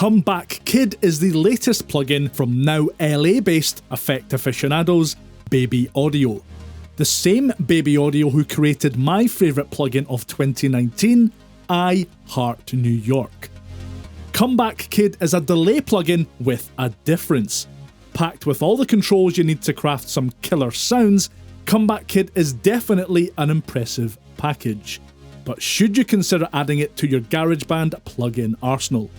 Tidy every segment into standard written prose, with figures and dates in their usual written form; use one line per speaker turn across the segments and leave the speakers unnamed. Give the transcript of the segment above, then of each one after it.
Come Back Kid is the latest plugin from now LA-based effect aficionados, Baby Audio. The same Baby Audio who created my favourite plugin of 2019, I Heart New York. Come Back Kid is a delay plugin with a difference. Packed with all the controls you need to craft some killer sounds, Come Back Kid is definitely an impressive package. But should you consider adding it to your GarageBand plugin arsenal?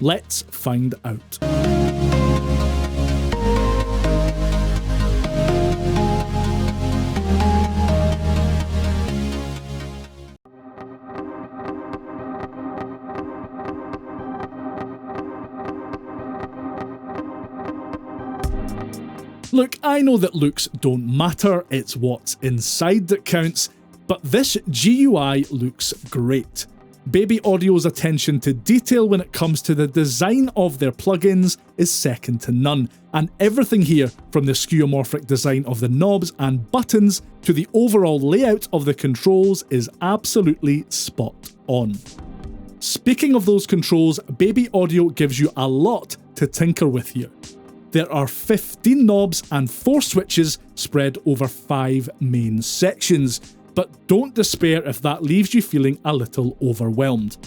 Let's find out. Look, I know that looks don't matter, it's what's inside that counts, but this GUI looks great. Baby Audio's attention to detail when it comes to the design of their plugins is second to none, and everything here, from the skeuomorphic design of the knobs and buttons to the overall layout of the controls, is absolutely spot on. Speaking of those controls, Baby Audio gives you a lot to tinker with here. There are 15 knobs and 4 switches spread over 5 main sections, but don't despair if that leaves you feeling a little overwhelmed.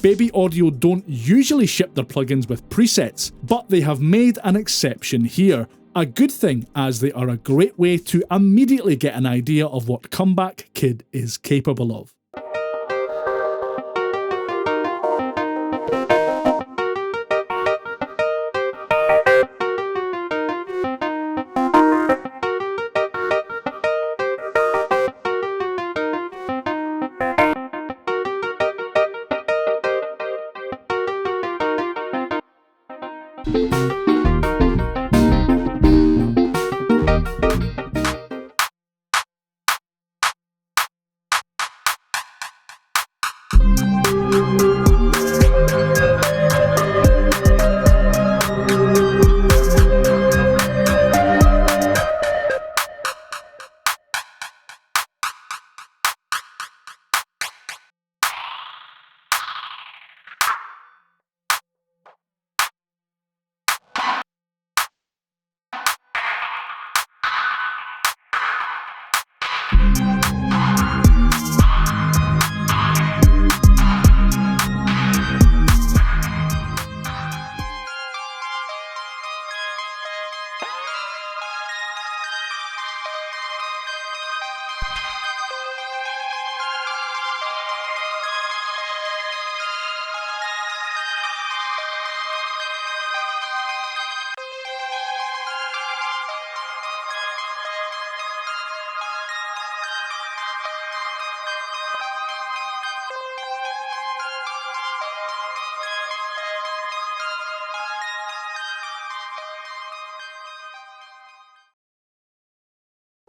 Baby Audio don't usually ship their plugins with presets, but they have made an exception here. A good thing, as they are a great way to immediately get an idea of what Come Back Kid is capable of.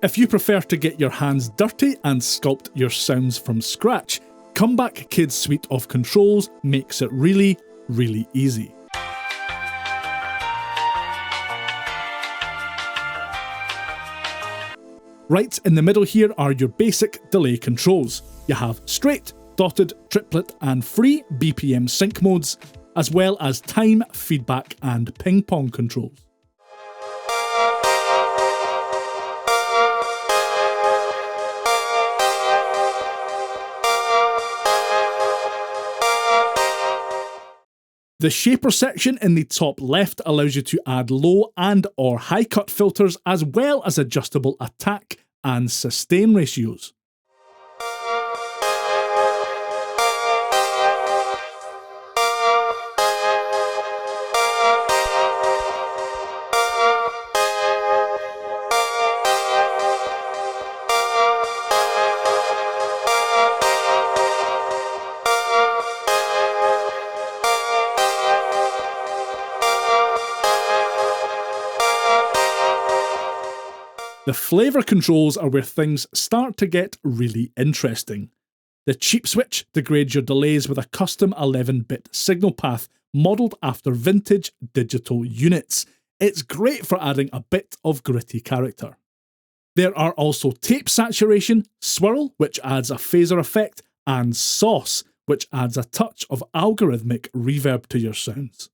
If you prefer to get your hands dirty and sculpt your sounds from scratch, Come Back Kid's suite of controls makes it really, really easy. Right in the middle here are your basic delay controls. You have straight, dotted, triplet and free BPM sync modes, as well as time, feedback and ping pong controls. The shaper section in the top left allows you to add low and or high cut filters, as well as adjustable attack and sustain ratios. The flavour controls are where things start to get really interesting. The cheap switch degrades your delays with a custom 11-bit signal path modelled after vintage digital units. It's great for adding a bit of gritty character. There are also tape saturation, swirl, which adds a phaser effect, and sauce, which adds a touch of algorithmic reverb to your sounds.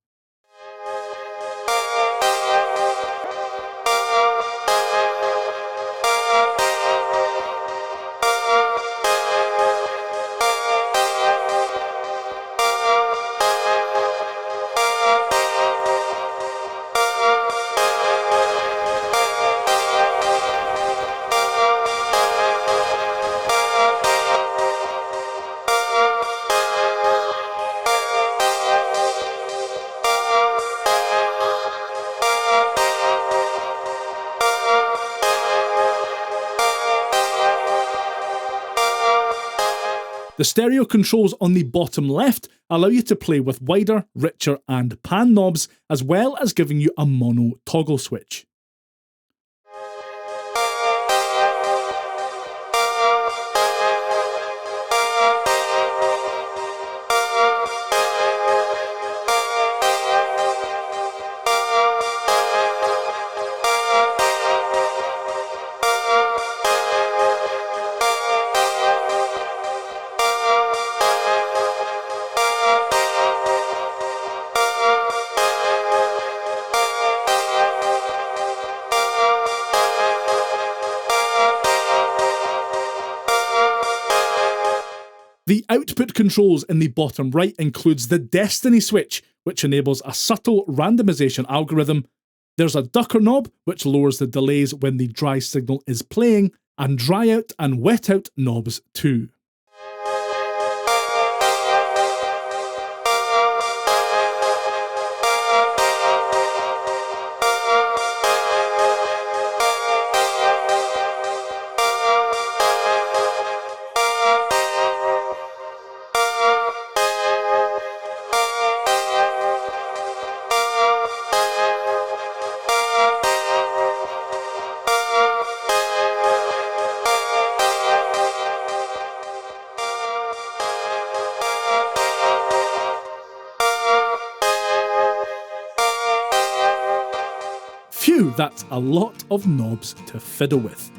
The stereo controls on the bottom left allow you to play with wider, richer and pan knobs, as well as giving you a mono toggle switch. The output controls in the bottom right includes the Destiny switch, which enables a subtle randomization algorithm. There's a ducker knob, which lowers the delays when the dry signal is playing, and dry out and wet out knobs too. Phew, that's a lot of knobs to fiddle with.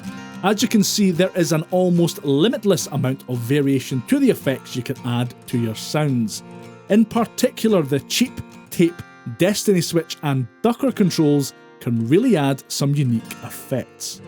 As you can see, there is an almost limitless amount of variation to the effects you can add to your sounds. In particular, the cheap tape Destiny switch and ducker controls can really add some unique effects.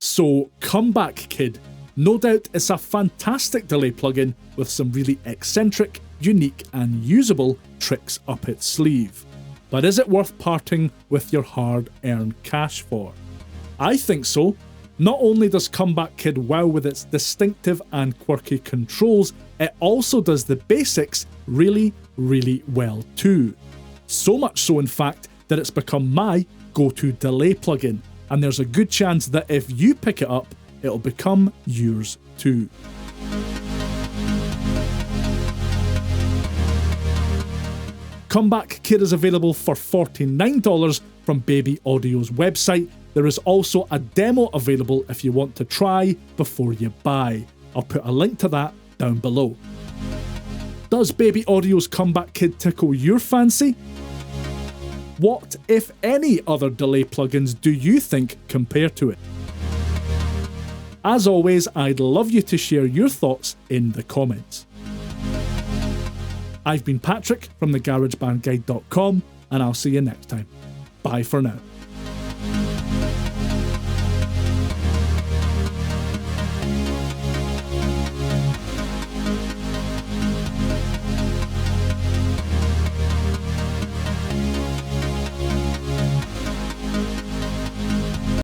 So come back, kid. No doubt it's a fantastic delay plugin with some really eccentric, unique and usable tricks up its sleeve. But is it worth parting with your hard-earned cash for? I think so. Not only does Comeback Kid wow with its distinctive and quirky controls, it also does the basics really, really well too. So much so, in fact, that it's become my go-to delay plugin. And there's a good chance that if you pick it up, it'll become yours too. Comeback Kid is available for $49 from Baby Audio's website. There is also a demo available if you want to try before you buy. I'll put a link to that down below. Does Baby Audio's Comeback Kid tickle your fancy? What, if any, other delay plugins do you think compare to it? As always, I'd love you to share your thoughts in the comments. I've been Patrick from the GarageBandGuide.com, and I'll see you next time. Bye for now.